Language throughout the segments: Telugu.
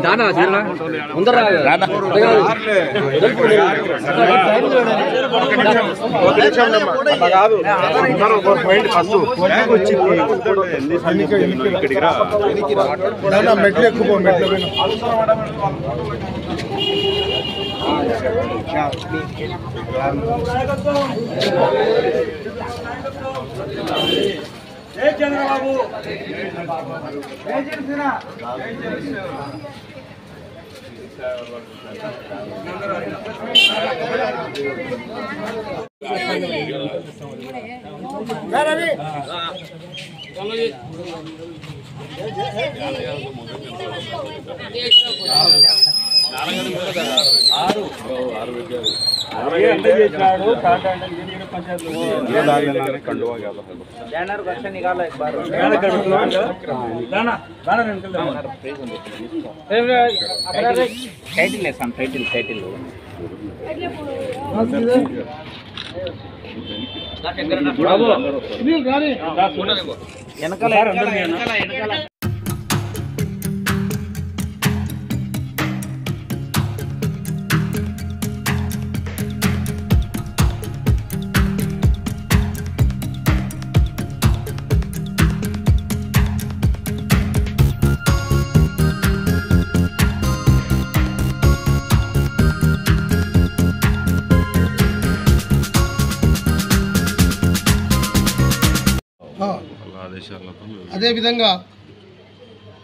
దానా ముందర మెట్లు ఎక్కువ మెట్లు జై చంద్రబాబు జై జనసేన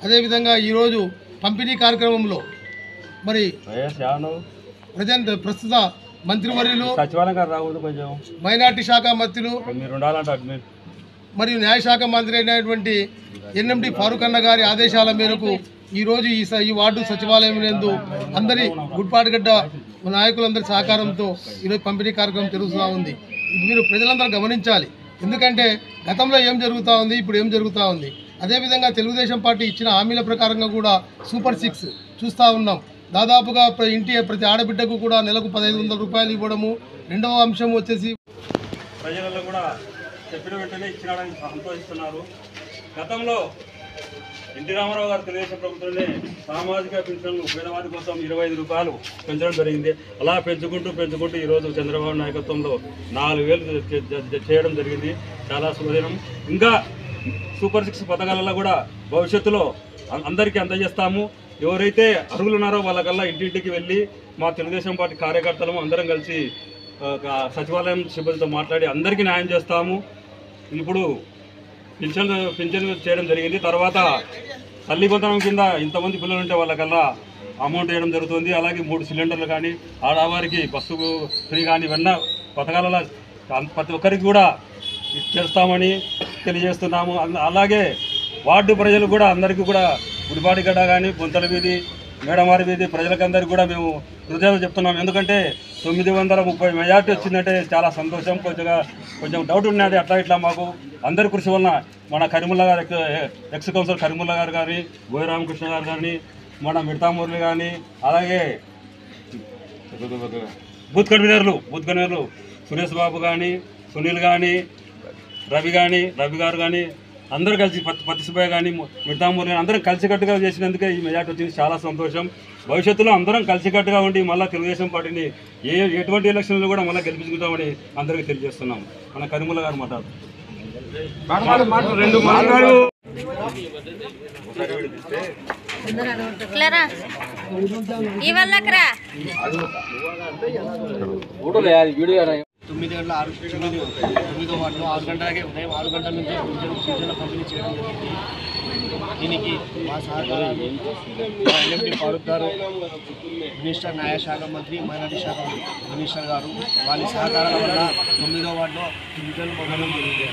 అదేవిధంగా ఈరోజు పంపిణీ కార్యక్రమంలో మరి ప్రస్తుత మంత్రివర్యులు మైనార్టీ శాఖ మంత్రులు మరియు న్యాయశాఖ మంత్రి అయినటువంటి ఎన్ఎండి ఫారూక్ అన్న గారి ఆదేశాల మేరకు ఈరోజు ఈ వార్డు సచివాలయం నందు అందరి గుడ్పాటిగడ్డ నాయకులందరి సహకారంతో ఈరోజు పంపిణీ కార్యక్రమం జరుగుతూ ఉంది. ఇది మీరు ప్రజలందరూ గమనించాలి. ఎందుకంటే గతంలో ఏం జరుగుతూ ఉంది, ఇప్పుడు ఏం జరుగుతూ ఉంది. అదేవిధంగా తెలుగుదేశం పార్టీ ఇచ్చిన హామీల ప్రకారంగా కూడా సూపర్ 6 చూస్తూ ఉన్నాం. దాదాపుగా ప్రతి ఆడబిడ్డకు కూడా నెలకు 1500 రూపాయలు ఇవ్వడము. రెండవ అంశం వచ్చేసి ప్రజలలో కూడా చెప్పిన వెంటనే ఇచ్చినాడని సంతోషిస్తున్నారు. గతంలో ఎన్టీ రామారావు గారు తెలుగుదేశం ప్రభుత్వంలో సామాజిక పింఛన్లు పేదవారి కోసం 25 రూపాయలు పెంచడం జరిగింది. అలా పెంచుకుంటూ ఈరోజు చంద్రబాబు నాయకత్వంలో 4000 చేయడం జరిగింది. చాలా శుభదినం. ఇంకా సూపర్ 6 పథకాలలో కూడా భవిష్యత్తులో అందరికీ అందజేస్తాము. ఎవరైతే అర్హులు ఉన్నారో వాళ్ళకల్లా ఇంటింటికి వెళ్ళి మా తెలుగుదేశం పార్టీ కార్యకర్తలము అందరం కలిసి సచివాలయం సిబ్బందితో మాట్లాడి అందరికీ న్యాయం చేస్తాము. ఇప్పుడు పింఛన్ చేయడం జరిగింది. తర్వాత తల్లి బంధనం కింద ఇంతమంది పిల్లలు ఉంటే వాళ్ళకల్లా అమౌంట్ వేయడం జరుగుతుంది. అలాగే 3 సిలిండర్లు కానీ ఆడవారికి బస్సు ఫ్రీ కానీ ఇవన్నీ పథకాలలో ప్రతి ఒక్కరికి కూడా చేస్తామని తెలియజేస్తున్నాము. అలాగే వార్డు ప్రజలు కూడా అందరికీ కూడా గుడిపాటిగడ్డ కానీ గుంతల వీధి మేడమారి వీధి ప్రజలకందరికీ కూడా మేము కృతజ్ఞతలు చెప్తున్నాం. ఎందుకంటే 930 మెజార్టీ వచ్చిందంటే చాలా సంతోషం. కొంచెం డౌట్ ఉన్నది అట్లా ఇట్లా మాకు అందరి కృషి వలన మన కరీముల్లా గారు ఎక్స్ కౌన్సిలర్ కరీముల్లా గారు కానీ బోయ రామకృష్ణ గారు కానీ మన మిడతా మురళి కానీ అలాగే బూత్ కన్వీనర్లు సురేష్ బాబు కానీ సునీల్ కానీ రవి గారు కానీ అందరూ కలిసి పత్తి సుబ్బయ్య కానీ మిడతా మురళి అందరం కలిసికట్టుగా చేసినందుకే ఈ మెజార్టీ వచ్చింది. చాలా సంతోషం. భవిష్యత్తులో అందరం కలిసికట్టుగా ఉండి మళ్ళీ తెలుగుదేశం పార్టీని ఎటువంటి ఎలక్షన్లు కూడా మళ్ళీ గెలిపించుకుంటామని అందరికీ తెలియజేస్తున్నాం. మన కరీముల్లా గారు తొమ్మిదో వార్డులో 6 గంటలకే ఉదయం 6 గంటల నుంచి పింఛన్ల పంపిణీ చేయడం జరిగింది. దీనికి మా సహకారాలు ఎన్ఎండి ఫారూక్ గారు, మినిస్టర్ న్యాయశాఖ మంత్రి, మైనార్టీ శాఖ మినిస్టర్ గారు, వాళ్ళ సహకారాల వల్ల 9వ వార్డులో పింఛన్లు పొందడం జరిగింది.